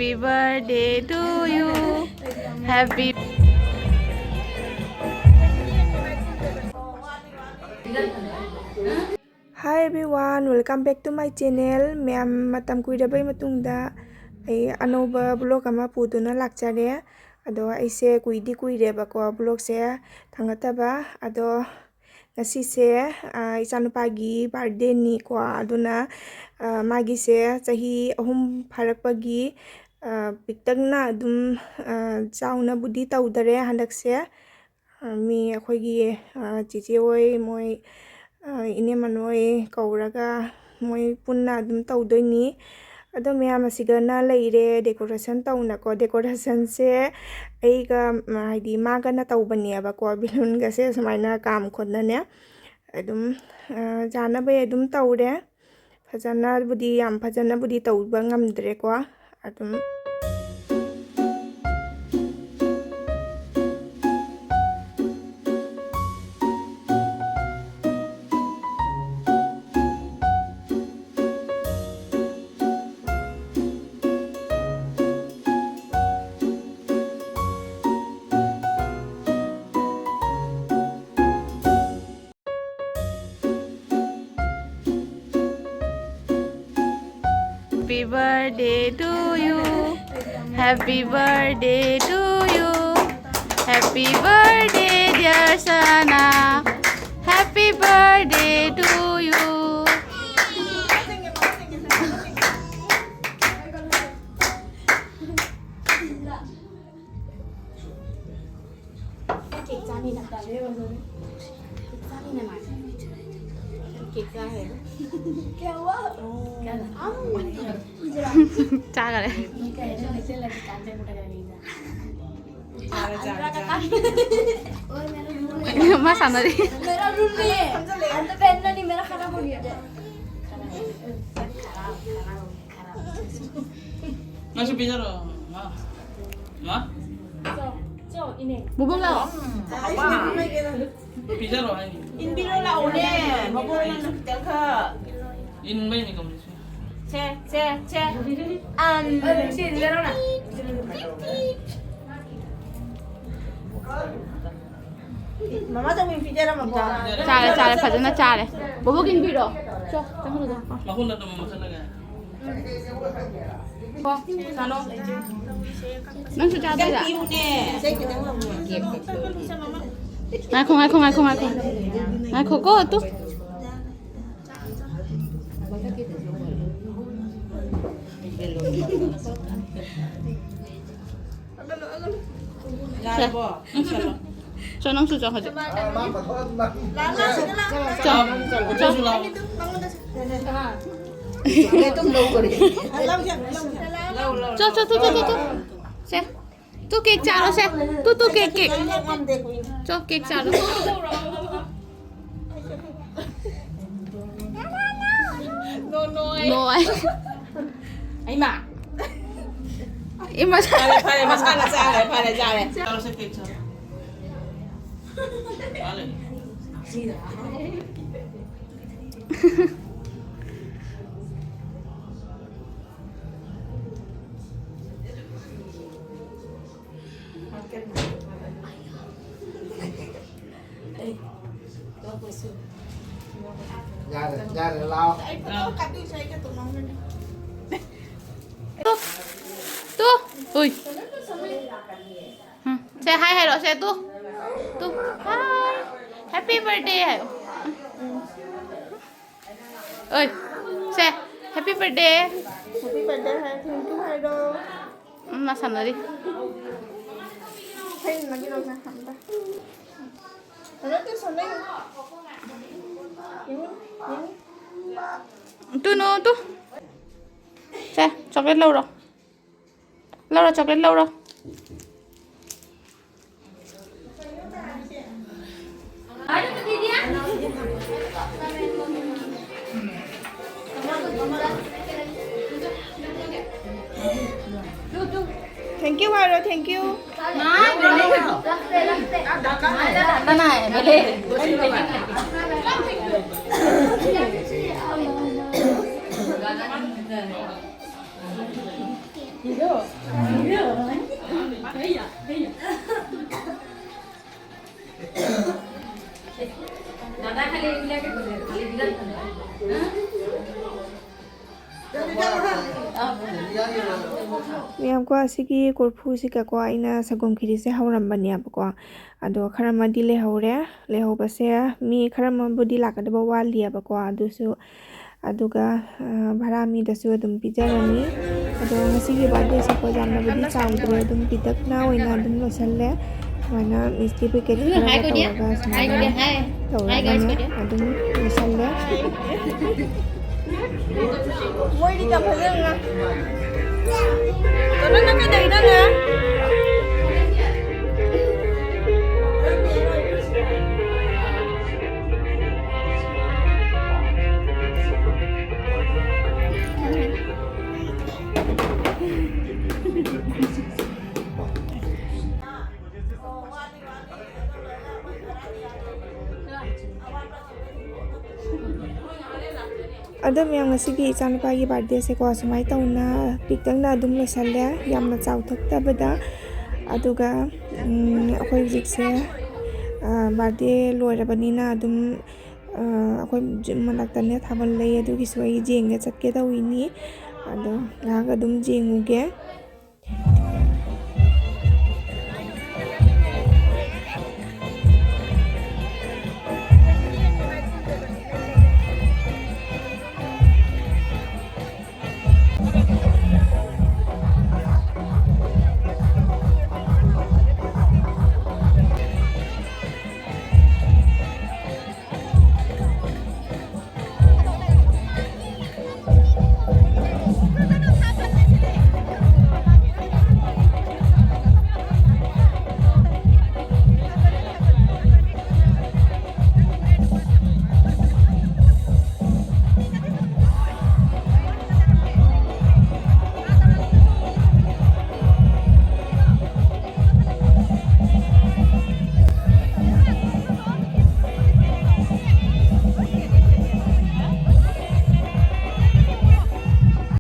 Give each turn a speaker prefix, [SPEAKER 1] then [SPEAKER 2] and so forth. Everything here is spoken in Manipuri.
[SPEAKER 1] Happy birthday to you. Happy.
[SPEAKER 2] Hi everyone, welcome back to my channel. Ma'am matam kuirabai matungda ai anoba vlog ama puduna lakchare. Ado aise kuire bako vlog se thangataba ado ngasi se isanupagi birthday ni ko aduna magi se chahi ahum pharakpagi piktagna adum chauna budi tawdare handak se mi akhoigi chiche oi moi ine manoi kauraga moi punna dum tawdoini ado meyam asigana leire decoration tawna ko decoration se aiga haidi maga na tawbani aba ko balloon ga se samaina kam khonna ne adum jana bai adum tawre fajana budi yam fajana budi tawba ngamdre ko adum
[SPEAKER 1] Happy birthday to you. Happy birthday to you. Happy birthday, dear Sana. Happy birthday to you. Cha cái này má sẵn rồi đi
[SPEAKER 3] मेरा रूल नहीं है अंदर पहनना नहीं मेरा खराब हो गया
[SPEAKER 4] Masuk bicara, ma,
[SPEAKER 1] bố bông nào
[SPEAKER 4] bicara ini.
[SPEAKER 5] In bilo la one, maboro na telka.
[SPEAKER 4] In bayi ni kamu.
[SPEAKER 5] Che. Si zero na. Mama tuh mimpi cara maboro.
[SPEAKER 1] cha này phải nó cha này bố bố kinh bị rồi cho tao không được
[SPEAKER 4] Mahu nak dong masalah kan?
[SPEAKER 5] Sano.
[SPEAKER 1] nó sẽ cha đây ạ
[SPEAKER 5] Ibu ne. Saya kita ngomong.
[SPEAKER 1] Ngay khổ cô tu cho nó cho hả cho tu xem tu kek cha nó xem tu kek cho kek cha nó no ai
[SPEAKER 5] Ay ma.
[SPEAKER 1] em mà
[SPEAKER 5] Pare masalah saya, pare jare.
[SPEAKER 4] Kalau saya kecil. Balik.
[SPEAKER 6] Ra để lao.
[SPEAKER 1] tu ui say hi rồi say tu hi happy birthday hay ơi say happy birthday
[SPEAKER 2] happy birthday thank you Haido
[SPEAKER 1] mà sẵn rồi đi
[SPEAKER 2] hay lagi dong hamba ada tuh sana ini
[SPEAKER 1] tu nó tu say chocolate lâu rồi chocolate lâu rồi
[SPEAKER 2] thank you Haido thank you
[SPEAKER 1] cái này mới lên
[SPEAKER 2] Miyam ko asigi korphu sika ko aina sagom khiri se haurambani abako ado kharama di le haure le hobase mi kharama budi lakadaba wali abako adusu aduga bharami dasu dum pijarani ado ngasigi birthday se ko jamna budi chaudre dum pitakna oina dum losalle mana misti packet
[SPEAKER 1] Hi Kodia. Hi Kodia. Hi. Hi guys Kodia.
[SPEAKER 2] adum losalle
[SPEAKER 5] Môi đi tập phải dừng à? Tụi nó cái gì đó nè?
[SPEAKER 2] Ada yang ngasigi ican pagi birthday se ko asumai tauna piktang na dum losalle yamna chauthok tabada aduga akoi jikse birthday loirabanina dum akoi manaktane thabal lei adugi swai jeng ne chatke tawini ado naga dum jenguge